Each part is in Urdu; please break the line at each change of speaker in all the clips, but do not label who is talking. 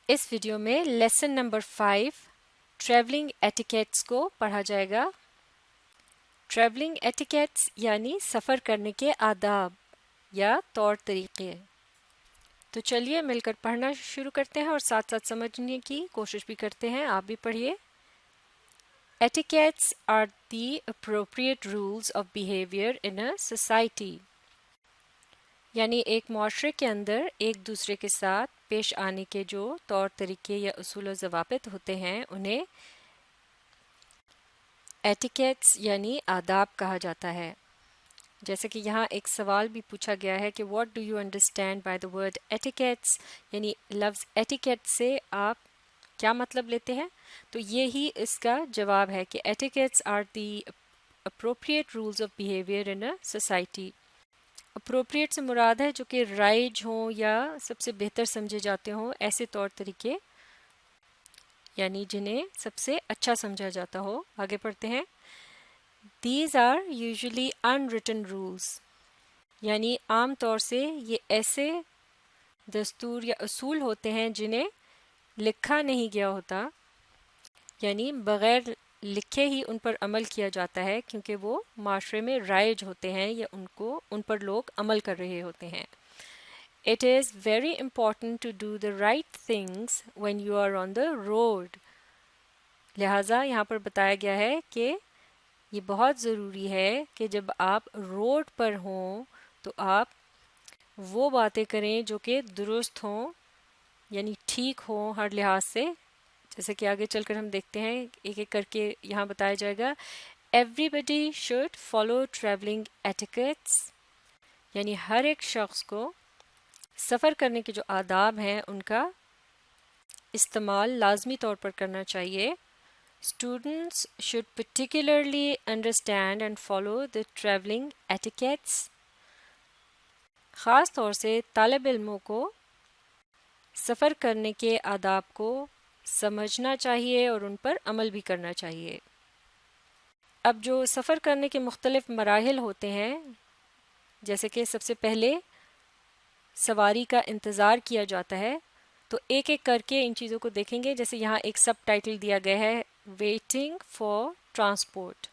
اس ویڈیو میں لیسن نمبر 5 ٹریولنگ ایٹیکیٹس کو پڑھا جائے گا۔ ٹریولنگ ایٹیکیٹس یعنی سفر کرنے کے آداب یا طور طریقے۔ تو چلیے مل کر پڑھنا شروع کرتے ہیں اور ساتھ ساتھ سمجھنے کی کوشش بھی کرتے ہیں۔ آپ بھی پڑھیے۔ Etiquettes are the appropriate rules of behavior in a society۔ یعنی ایک معاشرے کے اندر ایک دوسرے کے ساتھ پیش آنے کے جو طور طریقے یا اصول و ضوابط ہوتے ہیں انہیں ایٹیکیٹس یعنی آداب کہا جاتا ہے۔ جیسے کہ یہاں ایک سوال بھی پوچھا گیا ہے کہ what do you understand by the word etiquettes, یعنی لفظ ایٹیکیٹ سے آپ کیا مطلب لیتے ہیں؟ تو یہی اس کا جواب ہے کہ etiquettes are the appropriate rules of behaviour in a society. Appropriate سے مراد ہے جو کہ رائج ہوں یا سب سے بہتر سمجھے جاتے ہوں، ایسے طور طریقے یعنی جنہیں سب سے اچھا سمجھا جاتا ہو۔ آگے پڑھتے ہیں۔ These are usually unwritten rules، یعنی عام طور سے یہ ایسے دستور یا اصول ہوتے ہیں جنہیں لکھا نہیں گیا ہوتا، یعنی بغیر لکھے ہی ان پر عمل کیا جاتا ہے کیونکہ وہ معاشرے میں رائج ہوتے ہیں یا ان پر لوگ عمل کر رہے ہوتے ہیں۔ It is very important to do the right things when you are on the road۔ لہٰذا یہاں پر بتایا گیا ہے کہ یہ بہت ضروری ہے کہ جب آپ روڈ پر ہوں تو آپ وہ باتیں کریں جو کہ درست ہوں، یعنی ٹھیک ہوں ہر لحاظ سے۔ جیسے کہ آگے چل کر ہم دیکھتے ہیں ایک ایک کر کے یہاں بتایا جائے گا۔ Everybody should follow traveling etiquettes، یعنی ہر ایک شخص کو سفر کرنے کے جو آداب ہیں ان کا استعمال لازمی طور پر کرنا چاہیے۔ Students should particularly understand and follow the traveling etiquettes۔ خاص طور سے طالب علموں کو سفر کرنے کے آداب کو سمجھنا چاہیے اور ان پر عمل بھی کرنا چاہیے۔ اب جو سفر کرنے کے مختلف مراحل ہوتے ہیں، جیسے کہ سب سے پہلے سواری کا انتظار کیا جاتا ہے، تو ایک ایک کر کے ان چیزوں کو دیکھیں گے۔ جیسے یہاں ایک سب ٹائٹل دیا گیا ہے ویٹنگ فار ٹرانسپورٹ،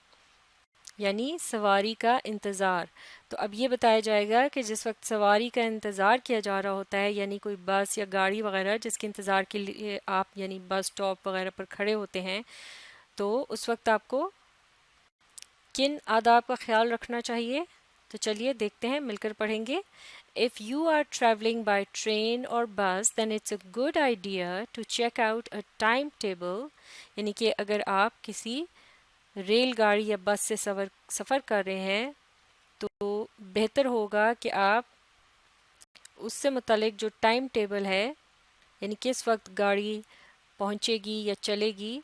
یعنی سواری کا انتظار۔ تو اب یہ بتایا جائے گا کہ جس وقت سواری کا انتظار کیا جا رہا ہوتا ہے، یعنی کوئی بس یا گاڑی وغیرہ جس کے انتظار کے لیے آپ یعنی بس اسٹاپ وغیرہ پر کھڑے ہوتے ہیں، تو اس وقت آپ کو کن آداب کا خیال رکھنا چاہیے؟ تو چلیے دیکھتے ہیں، مل کر پڑھیں گے۔ If you are traveling by train or bus, then it's a good idea to check out a timetable، یعنی کہ اگر آپ کسی ریل گاڑی یا بس سے سفر کر رہے ہیں تو بہتر ہوگا کہ آپ اس سے متعلق جو ٹائم ٹیبل ہے، یعنی کس وقت گاڑی پہنچے گی یا چلے گی،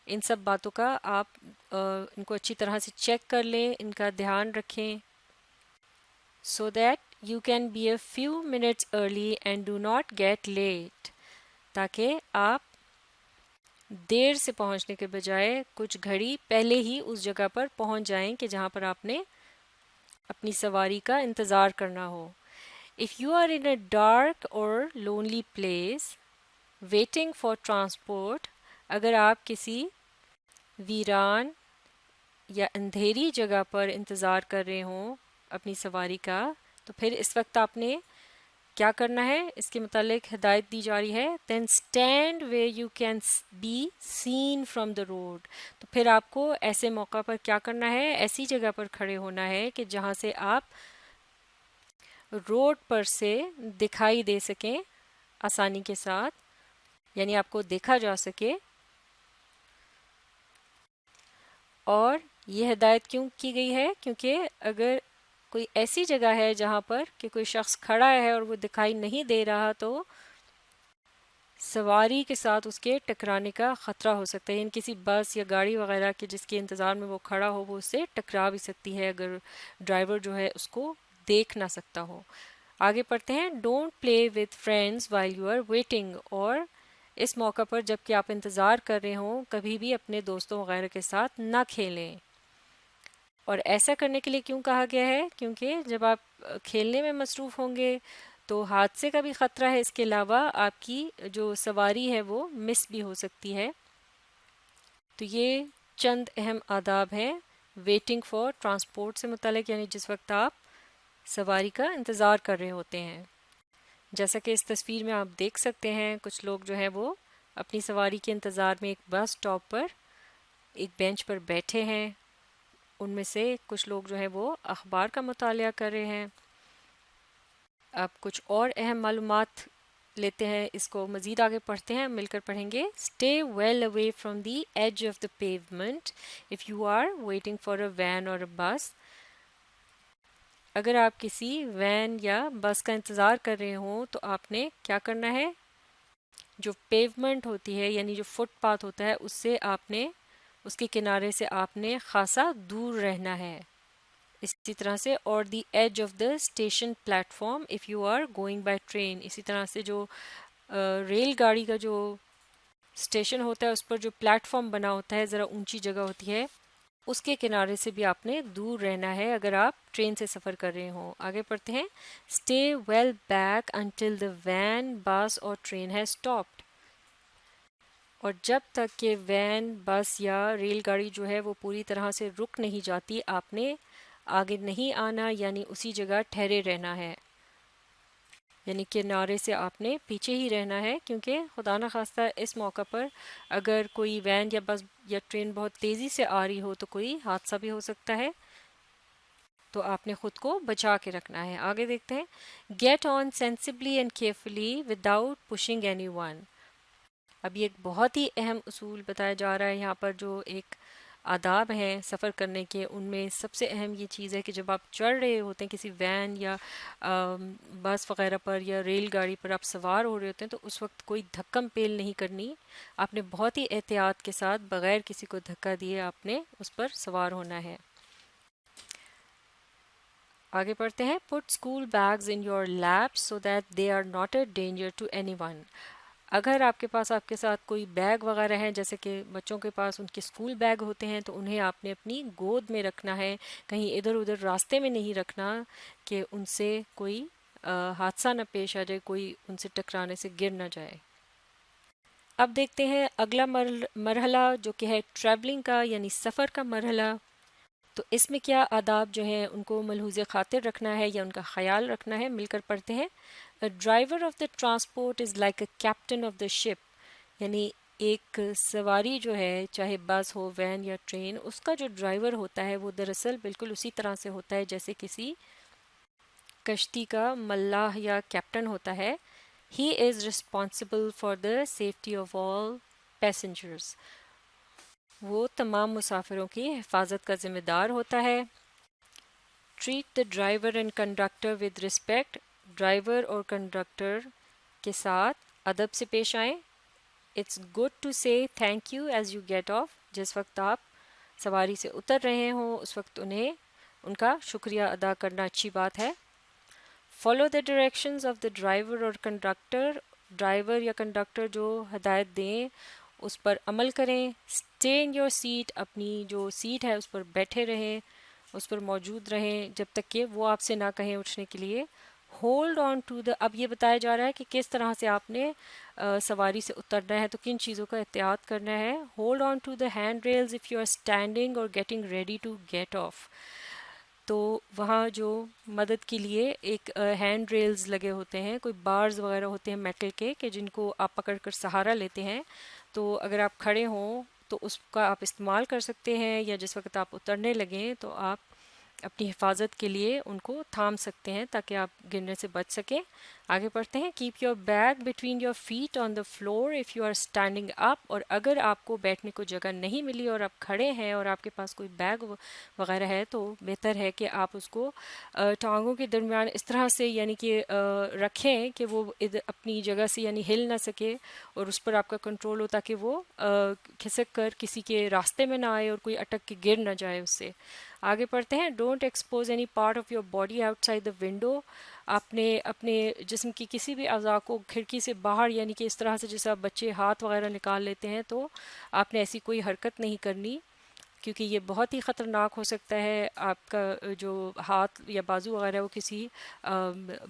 ان سب باتوں کا آپ ان کو اچھی طرح سے چیک کر لیں، ان کا دھیان رکھیں۔ So that you can be a few minutes early and do not get late، تاکہ آپ دیر سے پہنچنے کے بجائے کچھ گھڑی پہلے ہی اس جگہ پر پہنچ جائیں کہ جہاں پر آپ نے اپنی سواری کا انتظار کرنا ہو۔ If you are in a dark or lonely place waiting for transport، اگر آپ کسی ویران یا اندھیری جگہ پر انتظار کر رہے ہوں اپنی سواری کا، تو پھر اس وقت آپ نے کیا کرنا ہے؟ اس کے متعلق ہدایت دی جا رہی ہے۔ Then stand where you can be seen from the road، تو پھر آپ کو ایسے موقع پر کیا کرنا ہے؟ ایسی جگہ پر کھڑے ہونا ہے کہ جہاں سے آپ روڈ پر سے دکھائی دے سکیں آسانی کے ساتھ، یعنی آپ کو دیکھا جا سکے۔ اور یہ ہدایت کیوں کی گئی ہے؟ کیونکہ اگر کوئی ایسی جگہ ہے جہاں پر کہ کوئی شخص کھڑا ہے اور وہ دکھائی نہیں دے رہا، تو سواری کے ساتھ اس کے ٹکرانے کا خطرہ ہو سکتا ہے، یعنی کسی بس یا گاڑی وغیرہ کے جس کے انتظار میں وہ کھڑا ہو وہ اس سے ٹکرا بھی سکتی ہے اگر ڈرائیور جو ہے اس کو دیکھ نہ سکتا ہو۔ آگے پڑھتے ہیں۔ Don't play with friends while you are waiting, اور اس موقع پر جب کہ آپ انتظار کر رہے ہوں کبھی بھی اپنے دوستوں وغیرہ کے ساتھ نہ کھیلیں۔ اور ایسا کرنے کے لیے کیوں کہا گیا ہے؟ کیونکہ جب آپ کھیلنے میں مصروف ہوں گے تو حادثے کا بھی خطرہ ہے، اس کے علاوہ آپ کی جو سواری ہے وہ مس بھی ہو سکتی ہے۔ تو یہ چند اہم آداب ہیں ویٹنگ فار ٹرانسپورٹ سے متعلق، یعنی جس وقت آپ سواری کا انتظار کر رہے ہوتے ہیں۔ جیسا کہ اس تصویر میں آپ دیکھ سکتے ہیں، کچھ لوگ جو ہیں وہ اپنی سواری کے انتظار میں ایک بس اسٹاپ پر ایک بینچ پر بیٹھے ہیں۔ ان میں سے کچھ لوگ جو ہیں وہ اخبار کا مطالعہ کر رہے ہیں۔ اب کچھ اور اہم معلومات لیتے ہیں، اس کو مزید آگے پڑھتے ہیں، مل کر پڑھیں گے۔ Stay well away from the edge of the pavement if you are waiting for a van or a bus۔ اگر آپ کسی وین یا بس کا انتظار کر رہے ہوں تو آپ نے کیا کرنا ہے؟ جو پیومنٹ ہوتی ہے یعنی جو فٹ پاتھ ہوتا ہے اس سے آپ نے، اس کے کنارے سے آپ نے خاصا دور رہنا ہے۔ اسی طرح سے اور the edge of the station platform if you are going by train, اسی طرح سے جو ریل گاڑی کا جو اسٹیشن ہوتا ہے اس پر جو پلیٹ فارم بنا ہوتا ہے، ذرا اونچی جگہ ہوتی ہے، اس کے کنارے سے بھی آپ نے دور رہنا ہے اگر آپ ٹرین سے سفر کر رہے ہوں۔ آگے پڑھتے ہیں۔ Stay well back until the van bus اور ٹرین ہیز اسٹاپڈ، اور جب تک کہ وین بس یا ریل گاڑی جو ہے وہ پوری طرح سے رک نہیں جاتی آپ نے آگے نہیں آنا، یعنی اسی جگہ ٹھہرے رہنا ہے، یعنی کنارے سے آپ نے پیچھے ہی رہنا ہے، کیونکہ خدا نخواستہ اس موقع پر اگر کوئی وین یا بس یا ٹرین بہت تیزی سے آ رہی ہو تو کوئی حادثہ بھی ہو سکتا ہے، تو آپ نے خود کو بچا کے رکھنا ہے۔ آگے دیکھتے ہیں۔ Get on sensibly and carefully without pushing any one. اب یہ ایک بہت ہی اہم اصول بتایا جا رہا ہے یہاں پر، جو ایک آداب ہیں سفر کرنے کے، ان میں سب سے اہم یہ چیز ہے کہ جب آپ چڑھ رہے ہوتے ہیں کسی وین یا بس وغیرہ پر یا ریل گاڑی پر آپ سوار ہو رہے ہوتے ہیں تو اس وقت کوئی دھکم پیل نہیں کرنی، آپ نے بہت ہی احتیاط کے ساتھ بغیر کسی کو دھکا دیے آپ نے اس پر سوار ہونا ہے۔ آگے پڑھتے ہیں۔ Put school bags in your lap so that they are not a danger to anyone. اگر آپ کے پاس آپ کے ساتھ کوئی بیگ وغیرہ ہے، جیسے کہ بچوں کے پاس ان کے اسکول بیگ ہوتے ہیں، تو انہیں آپ نے اپنی گود میں رکھنا ہے، کہیں ادھر ادھر راستے میں نہیں رکھنا کہ ان سے کوئی حادثہ نہ پیش آ جائے، کوئی ان سے ٹکرانے سے گر نہ جائے۔ اب دیکھتے ہیں اگلا مرحلہ جو کہ ہے ٹریولنگ کا، یعنی سفر کا مرحلہ۔ تو اس میں کیا آداب جو ہیں ان کو ملحوظ خاطر رکھنا ہے یا ان کا خیال رکھنا ہے، مل کر پڑھتے ہیں۔ A driver of the transport is like a captain of the ship، یعنی ایک سواری جو ہے چاہے بس ہو، وین یا ٹرین، اس کا جو ڈرائیور ہوتا ہے وہ دراصل بالکل اسی طرح سے ہوتا ہے جیسے کسی کشتی کا ملاح یا کیپٹن ہوتا ہے۔ He is responsible for the safety of all passengers، وہ تمام مسافروں کی حفاظت کا ذمہ دار ہوتا ہے۔ Treat the driver and conductor with respect، driver اور کنڈکٹر کے ساتھ ادب سے پیش آئیں۔ It's good to say thank you as you get off, جس وقت آپ سواری سے اتر رہے ہوں اس وقت انہیں ان کا شکریہ ادا کرنا اچھی بات ہے۔ Follow the directions of the driver اور کنڈکٹر، ڈرائیور یا کنڈکٹر جو ہدایت دیں اس پر عمل کریں۔ اسٹے ان یور سیٹ، اپنی جو سیٹ ہے اس پر بیٹھے رہیں، اس پر موجود رہیں جب تک کہ وہ آپ سے نہ کہیں اٹھنے کے لیے۔ ہولڈ آن ٹو دا، اب یہ بتایا جا رہا ہے کہ کس طرح سے آپ نے سواری سے اترنا ہے، تو کن چیزوں کا احتیاط کرنا ہے۔ Hold on to the hand rails if you are standing اور getting ready to get off, تو وہاں جو مدد کے لیے ایک ہینڈ ریلز لگے ہوتے ہیں، کوئی بارز وغیرہ ہوتے ہیں میٹل کے کہ جن کو آپ پکڑ کر سہارا لیتے ہیں، تو اگر آپ کھڑے ہوں تو اس کا آپ استعمال کر سکتے ہیں، یا جس وقت آپ اترنے لگیں تو آپ اپنی حفاظت کے لیے ان کو تھام سکتے ہیں تاکہ آپ گرنے سے بچ سکیں۔ آگے پڑھتے ہیں۔ Keep your bag between your feet on the floor if you are standing up, اور اگر آپ کو بیٹھنے کو جگہ نہیں ملی اور آپ کھڑے ہیں اور آپ کے پاس کوئی بیگ وغیرہ ہے تو بہتر ہے کہ آپ اس کو ٹانگوں کے درمیان اس طرح سے یعنی کہ رکھیں کہ وہ اپنی جگہ سے یعنی ہل نہ سکے اور اس پر آپ کا کنٹرول ہو تاکہ وہ کھسک کر کسی کے راستے میں نہ آئے اور کوئی اٹک کے گر نہ جائے اس سے۔ آگے پڑھتے ہیں۔ Don't expose any part of your body outside the window, آپ نے اپنے جسم کی کسی بھی اعضاء کو کھڑکی سے باہر یعنی کہ اس طرح سے جیسا بچے ہاتھ وغیرہ نکال لیتے ہیں تو آپ نے ایسی کوئی حرکت نہیں کرنی۔ کیونکہ یہ بہت ہی خطرناک ہو سکتا ہے. آپ کا جو ہاتھ یا بازو وغیرہ ہے وہ کسی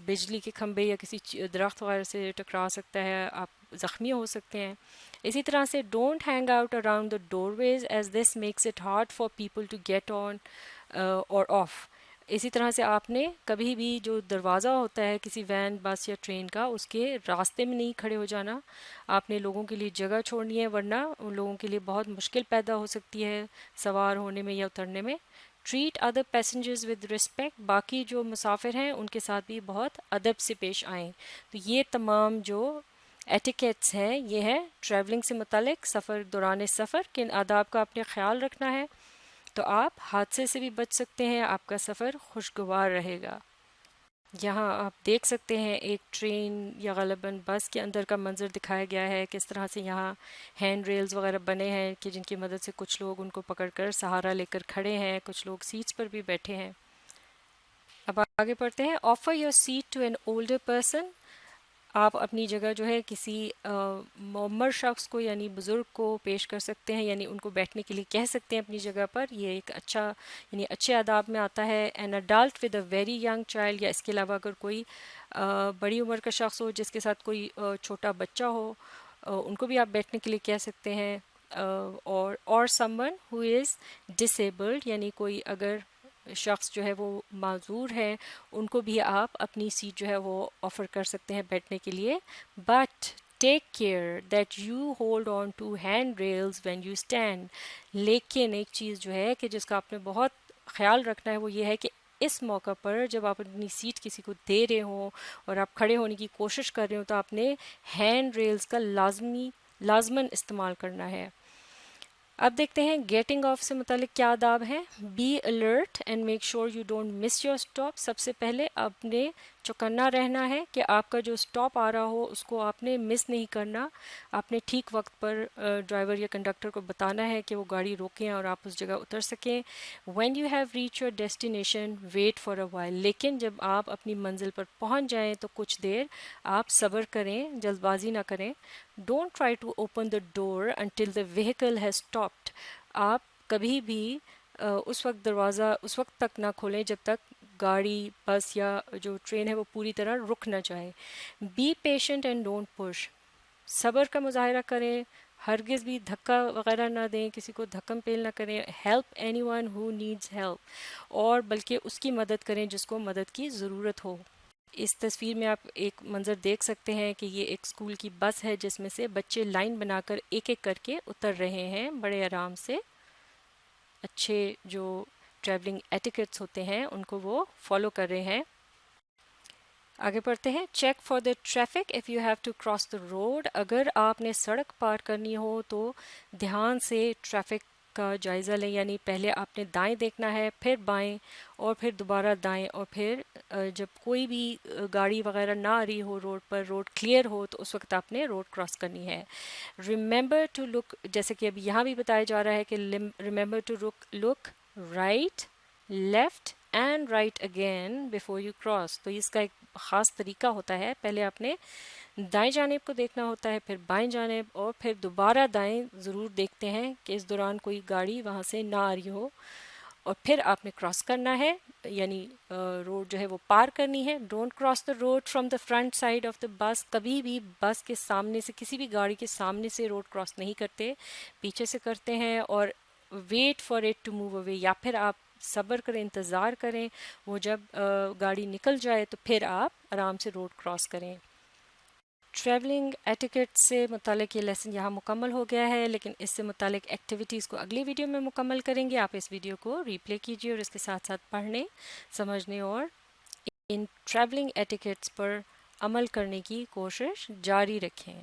بجلی کے کھمبے یا کسی درخت وغیرہ سے ٹکرا سکتا ہے, آپ زخمی ہو سکتے ہیں. اسی طرح سے don't hang out around the doorways as this makes it hard for people to get on اور آف. اسی طرح سے آپ نے کبھی بھی جو دروازہ ہوتا ہے کسی وین, بس یا ٹرین کا, اس کے راستے میں نہیں کھڑے ہو جانا. آپ نے لوگوں کے لیے جگہ چھوڑنی ہے, ورنہ ان لوگوں کے لیے بہت مشکل پیدا ہو سکتی ہے سوار ہونے میں یا اترنے میں. Treat other passengers with respect, باقی جو مسافر ہیں ان کے ساتھ بھی بہت ادب سے پیش آئیں. تو یہ تمام جو ایٹیکیٹس ہیں یہ ہے ٹریولنگ سے متعلق. سفر دوران سفر کن آداب کا آپ نے خیال رکھنا ہے تو آپ حادثے سے بھی بچ سکتے ہیں, آپ کا سفر خوشگوار رہے گا. یہاں آپ دیکھ سکتے ہیں ایک ٹرین یا غالباً بس کے اندر کا منظر دکھایا گیا ہے, کس طرح سے یہاں ہینڈ ریلز وغیرہ بنے ہیں کہ جن کی مدد سے کچھ لوگ ان کو پکڑ کر سہارا لے کر کھڑے ہیں, کچھ لوگ سیٹس پر بھی بیٹھے ہیں. اب آگے پڑھتے ہیں. Offer your seat to an older person, آپ اپنی جگہ جو ہے کسی معمر شخص کو یعنی بزرگ کو پیش کر سکتے ہیں, یعنی ان کو بیٹھنے کے لیے کہہ سکتے ہیں اپنی جگہ پر. یہ ایک اچھا یعنی اچھے آداب میں آتا ہے. An adult with a very young child, یا اس کے علاوہ اگر کوئی بڑی عمر کا شخص ہو جس کے ساتھ کوئی چھوٹا بچہ ہو, ان کو بھی آپ بیٹھنے کے لیے کہہ سکتے ہیں. اور some one who is disabled, یعنی کوئی اگر شخص جو ہے وہ معذور ہے, ان کو بھی آپ اپنی سیٹ جو ہے وہ آفر کر سکتے ہیں بیٹھنے کے لیے. But take care that you hold on to hand rails when you stand. لیکن ایک چیز جو ہے کہ جس کا آپ نے بہت خیال رکھنا ہے وہ یہ ہے کہ اس موقع پر جب آپ اپنی سیٹ کسی کو دے رہے ہوں اور آپ کھڑے ہونے کی کوشش کر رہے ہوں تو آپ نے ہینڈ ریلز کا لازماً استعمال کرنا ہے. اب دیکھتے ہیں گیٹنگ آف سے متعلق کیا آداب ہیں. Be alert and make sure you don't miss your stop. سب سے پہلے آپ نے چوکنا رہنا ہے کہ آپ کا جو اسٹاپ آ رہا ہو اس کو آپ نے مس نہیں کرنا. آپ نے ٹھیک وقت پر ڈرائیور یا کنڈکٹر کو بتانا ہے کہ وہ گاڑی روکیں اور آپ اس جگہ اتر سکیں. When you have reach your destination wait for a while. لیکن جب آپ اپنی منزل پر پہنچ جائیں تو کچھ دیر آپ صبر کریں, جلد بازی نہ کریں. Don't try to open the door until the vehicle has stopped. آپ کبھی بھی اس وقت دروازہ اس وقت تک نہ کھولیں جب تک گاڑی, بس یا جو ٹرین ہے وہ پوری طرح رک نہ جائے. Be patient and don't push. صبر کا مظاہرہ کریں, ہرگز بھی دھکا وغیرہ نہ دیں, کسی کو دھکم پیل نہ کریں. ہیلپ اینی ون ہو نیڈز ہیلپ, اور بلکہ اس کی مدد کریں جس کو مدد کی ضرورت ہو. اس تصویر میں آپ ایک منظر دیکھ سکتے ہیں کہ یہ ایک اسکول کی بس ہے جس میں سے بچے لائن بنا کر ایک ایک کر کے اتر رہے ہیں بڑے آرام سے. اچھے جو ٹریولنگ ایٹیکٹس ہوتے ہیں ان کو وہ فالو کر رہے ہیں. آگے پڑھتے ہیں. Check for the traffic if you have to cross the road. اگر آپ نے سڑک پار کرنی ہو تو دھیان سے ٹریفک کا جائزہ لیں, یعنی پہلے آپ نے دائیں دیکھنا ہے, پھر بائیں, اور پھر دوبارہ دائیں, اور پھر جب کوئی بھی گاڑی وغیرہ نہ آ رہی ہو روڈ پر, روڈ کلیئر ہو, تو اس وقت آپ نے روڈ کراس کرنی ہے. ریممبر ٹو لک, جیسے کہ اب یہاں بھی بتایا جا رہا ہے کہ remember to look right, left and right again before you cross. تو اس کا ایک خاص طریقہ ہوتا ہے, پہلے آپ نے دائیں جانب کو دیکھنا ہوتا ہے, پھر بائیں جانب, اور پھر دوبارہ دائیں ضرور دیکھتے ہیں کہ اس دوران کوئی گاڑی وہاں سے نہ آ رہی ہو, اور پھر آپ نے کراس کرنا ہے, یعنی روڈ جو ہے وہ پار کرنی ہے. Don't cross the road from the front side of the بس. کبھی بھی بس کے سامنے سے, کسی بھی گاڑی کے سامنے سے روڈ کراس نہیں کرتے, پیچھے سے کرتے ہیں. اور wait for it to move away, یا پھر آپ صبر کریں, انتظار کریں, وہ جب گاڑی نکل جائے تو پھر آپ آرام سے روڈ کراس کریں. ٹریولنگ ایٹیکٹ سے متعلق یہ لیسن یہاں مکمل ہو گیا ہے, لیکن اس سے متعلق ایکٹیویٹیز کو اگلی ویڈیو میں مکمل کریں گے. آپ اس ویڈیو کو ریپلے کیجیے اور اس کے ساتھ ساتھ پڑھنے, سمجھنے اور ان ٹریولنگ ایٹیکٹس پر عمل کرنے کی کوشش جاری رکھیں.